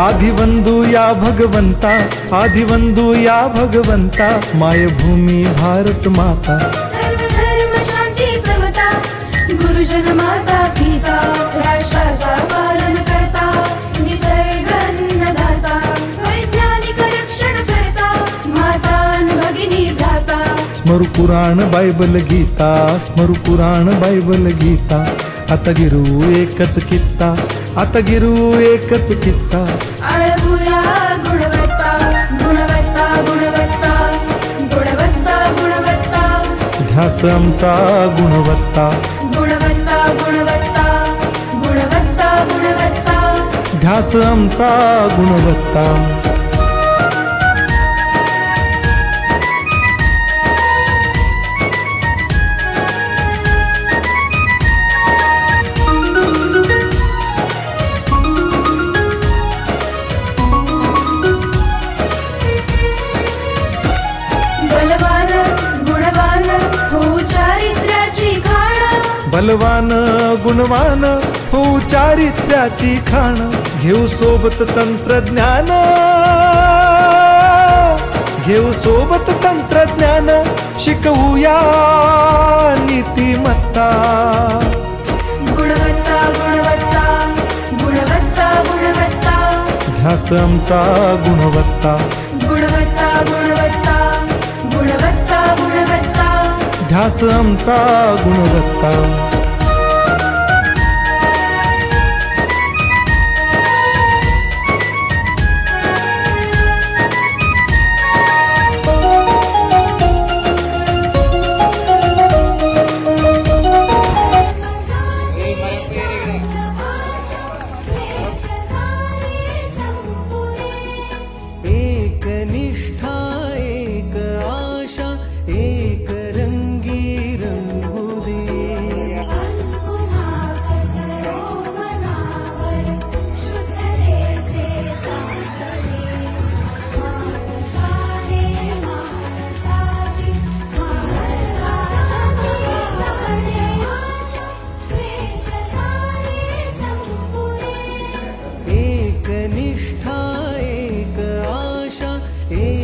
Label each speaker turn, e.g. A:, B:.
A: आदिवंदू या भगवंता, आदिवंदू या भगवंता, मायभूमी भारत माता,
B: सर्व धर्म शांती समता, गुरुजन माता पिता, राष्ट्राचा पालन करता, निसर्ग अन्नदाता, वैज्ञानिक रक्षण करता, माता भगिनी भ्राता.
A: स्मरू पुराण बायबल गीता, स्मरू पुराण बायबल गीता, आता गिरू एकच कित्ता, आता गिरू एकच कित्ता.
B: आळगुया गुणवत्ता, गुणवत्ता, गुणवत्ता, गुणवत्ता, गुणवत्ता,
A: ध्यास आमचा गुणवत्ता,
B: गुणवत्ता, गुणवत्ता, गुणवत्ता, गुणवत्ता.
A: ध्यास आमचा गुणवत्ता.
B: बलवान गुणवान हो चारित्र्याची खाण,
A: बलवान गुणवान हो चारित्र्याची खाण, घेऊ सोबत तंत्रज्ञान, घेऊ सोबत तंत्रज्ञान, शिकवूया नीतिमत्ता.
B: गुणवत्ता, गुणवत्ता, गुणवत्ता, गुणवत्ता,
A: ध्यास आमचा गुणवत्ता,
B: गुणवत्ता, गुणवत्ता, गुणवत्ता, गुणवत्ता.
A: ध्यास आमचा गुणवत्ता.
C: एक निष्ठा एक आशा एक रंगी रंगुदे. एक निष्ठा एक आशा एक